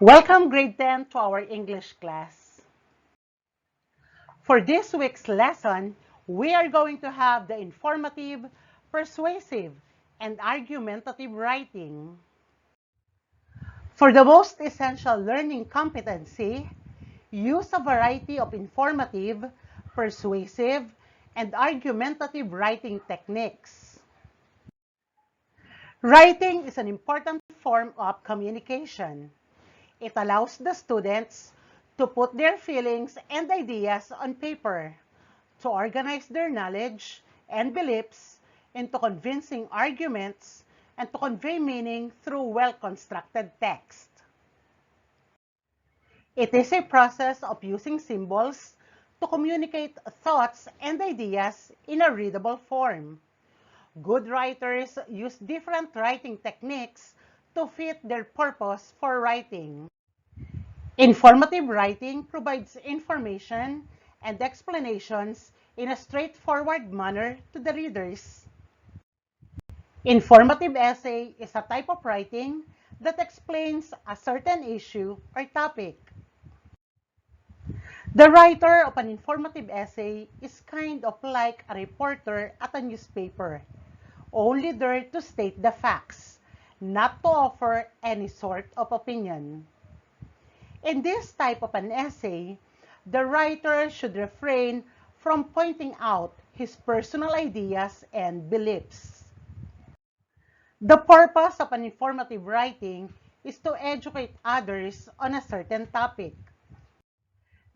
Welcome grade 10 to our English class. For this week's lesson, we are going to have the informative, persuasive, and argumentative writing. For the most essential learning competency, use a variety of informative, persuasive, and argumentative writing techniques. Writing is an important form of communication. It allows the students to put their feelings and ideas on paper, to organize their knowledge and beliefs into convincing arguments, and to convey meaning through well-constructed text. It is a process of using symbols to communicate thoughts and ideas in a readable form. Good writers use different writing techniques to fit their purpose for writing. Informative writing provides information and explanations in a straightforward manner to the readers. Informative essay is a type of writing that explains a certain issue or topic. The writer of an informative essay is kind of like a reporter at a newspaper, only there to state the facts, not to offer any sort of opinion. In this type of an essay, the writer should refrain from pointing out his personal ideas and beliefs. The purpose of an informative writing is to educate others on a certain topic.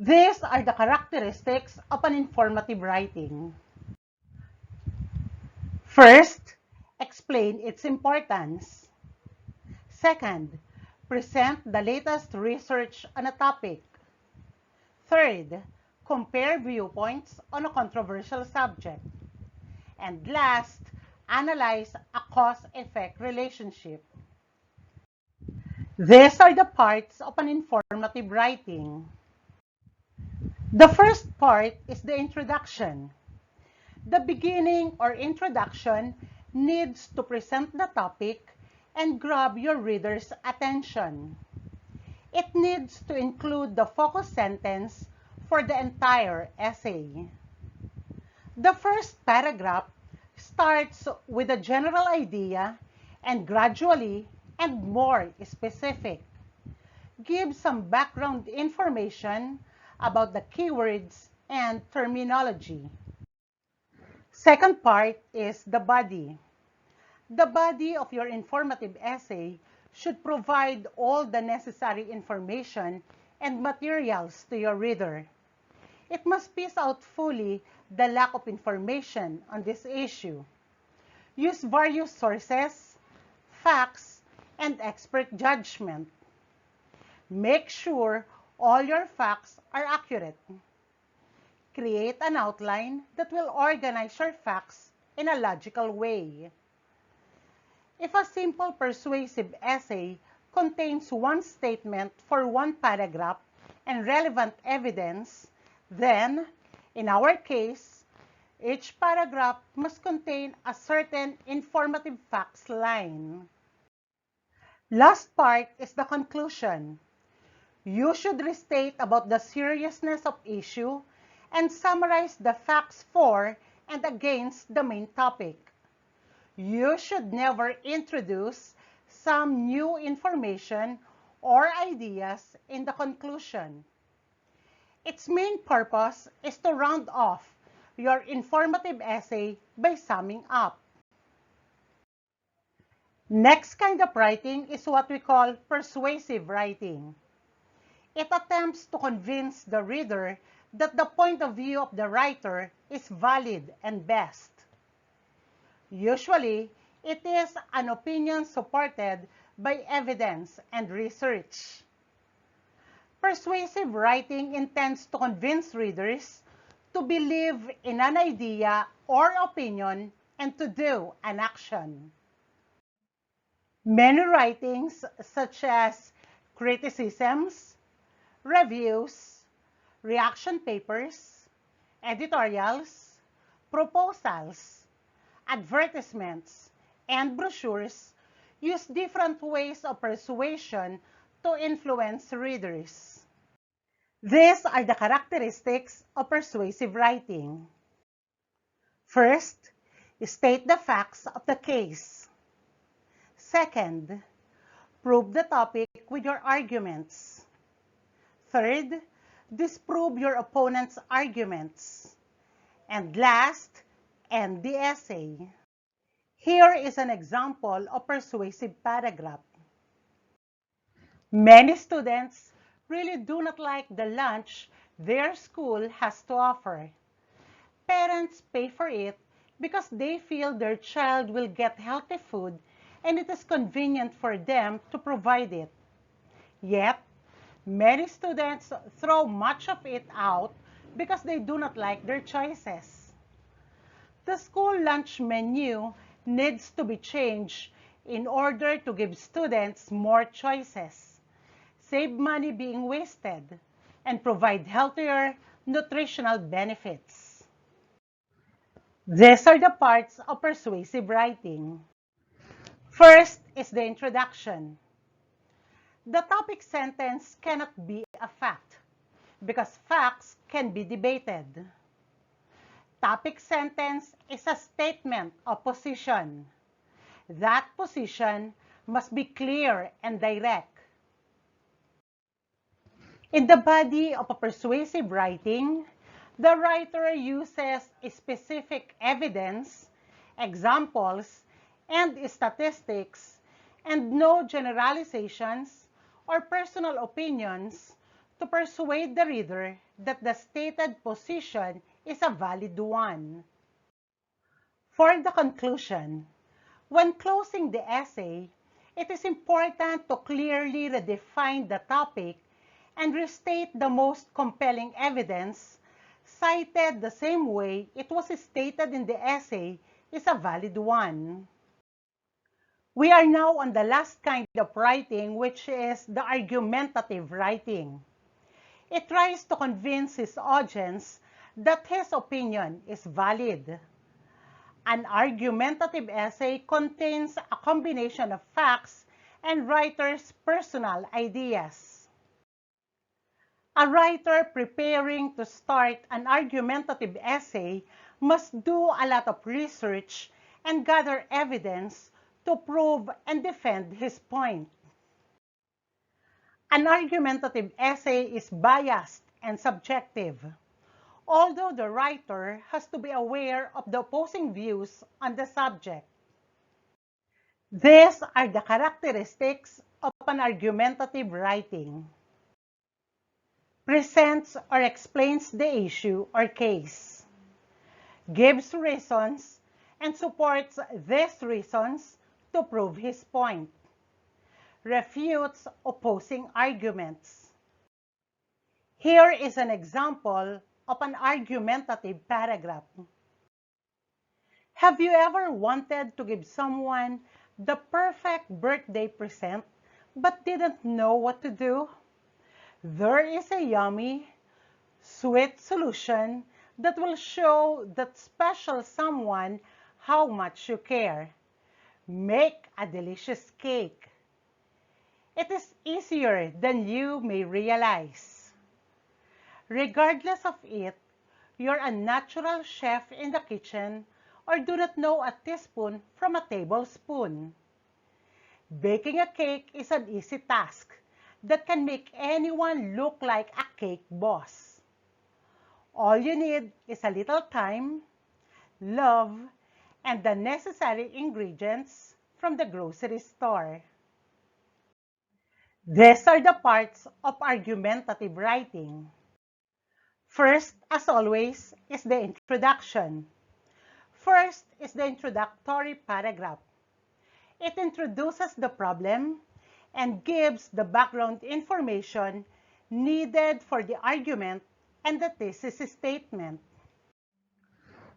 These are the characteristics of an informative writing. First, explain its importance. Second, present the latest research on a topic. Third, compare viewpoints on a controversial subject. And last, analyze a cause-effect relationship. These are the parts of an informative writing. The first part is the introduction. The beginning or introduction needs to present the topic and grab your reader's attention. It needs to include the focus sentence for the entire essay. The first paragraph starts with a general idea and gradually and more specific. Give some background information about the keywords and terminology. Second part is the body. The body of your informative essay should provide all the necessary information and materials to your reader. It must piece out fully the lack of information on this issue. Use various sources, facts, and expert judgment. Make sure all your facts are accurate. Create an outline that will organize your facts in a logical way. If a simple persuasive essay contains one statement for one paragraph and relevant evidence, then, in our case, each paragraph must contain a certain informative facts line. Last part is the conclusion. You should restate about the seriousness of issue and summarize the facts for and against the main topic. You should never introduce some new information or ideas in the conclusion. Its main purpose is to round off your informative essay by summing up. Next kind of writing is what we call persuasive writing. It attempts to convince the reader that the point of view of the writer is valid and best. Usually, it is an opinion supported by evidence and research. Persuasive writing intends to convince readers to believe in an idea or opinion and to do an action. Many writings, such as criticisms, reviews, reaction papers, editorials, proposals, advertisements, and brochures, use different ways of persuasion to influence readers. These are the characteristics of persuasive writing. First, state the facts of the case. Second, prove the topic with your arguments. Third, disprove your opponent's arguments. And last, end the essay. Here is an example of persuasive paragraph. Many students really do not like the lunch their school has to offer. Parents pay for it because they feel their child will get healthy food and it is convenient for them to provide it. Yet, many students throw much of it out because they do not like their choices. The school lunch menu needs to be changed in order to give students more choices, save money being wasted, and provide healthier nutritional benefits. These are the parts of persuasive writing. First is the introduction. The topic sentence cannot be a fact because facts can be debated. Topic sentence is a statement of position. That position must be clear and direct. In the body of a persuasive writing, the writer uses specific evidence, examples, and statistics, and no generalizations or personal opinions to persuade the reader that the stated position is a valid one. For the conclusion, when closing the essay, it is important to clearly redefine the topic and restate the most compelling evidence cited the same way it was stated in the essay is a valid one. We are now on the last kind of writing, which is the argumentative writing. It tries to convince his audience that his opinion is valid. An argumentative essay contains a combination of facts and writer's personal ideas. A writer preparing to start an argumentative essay must do a lot of research and gather evidence to prove and defend his point. An argumentative essay is biased and subjective, although the writer has to be aware of the opposing views on the subject. These are the characteristics of an argumentative writing. Presents or explains the issue or case. Gives reasons and supports these reasons to prove his point. Refutes opposing arguments. Here is an example of an argumentative paragraph. Have you ever wanted to give someone the perfect birthday present but didn't know what to do? There is a yummy, sweet solution that will show that special someone how much you care. Make a delicious cake. It is easier than you may realize. Regardless of it, you're a natural chef in the kitchen or do not know a teaspoon from a tablespoon. Baking a cake is an easy task that can make anyone look like a cake boss. All you need is a little time, love, and the necessary ingredients from the grocery store. These are the parts of argumentative writing. First, as always, is the introduction. First is the introductory paragraph. It introduces the problem and gives the background information needed for the argument and the thesis statement.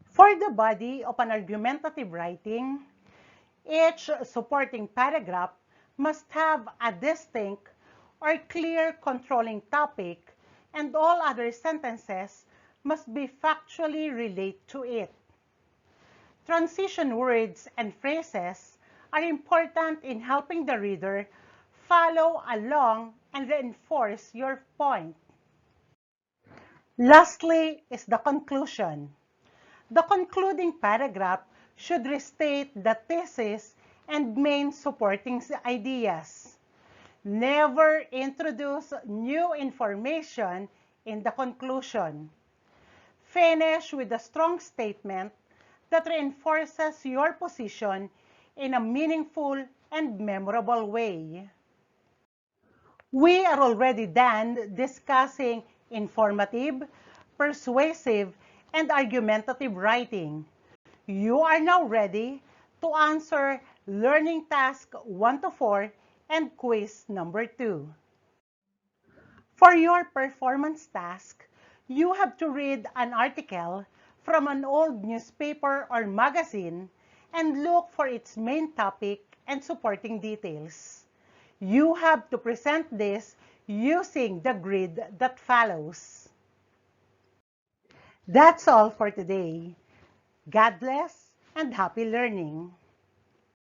For the body of an argumentative writing, each supporting paragraph must have a distinct or clear controlling topic, and all other sentences must be factually relate to it. Transition words and phrases are important in helping the reader Follow along and reinforce your point. Lastly is the conclusion. The concluding paragraph should restate the thesis and main supporting ideas. Never introduce new information in the conclusion. Finish with a strong statement that reinforces your position in a meaningful and memorable way. We are already done discussing informative, persuasive, and argumentative writing. You are now ready to answer learning task 1 to 4 and quiz number 2. For your performance task, you have to read an article from an old newspaper or magazine and look for its main topic and supporting details. You have to present this using the grid that follows. That's all for today. God bless and happy learning.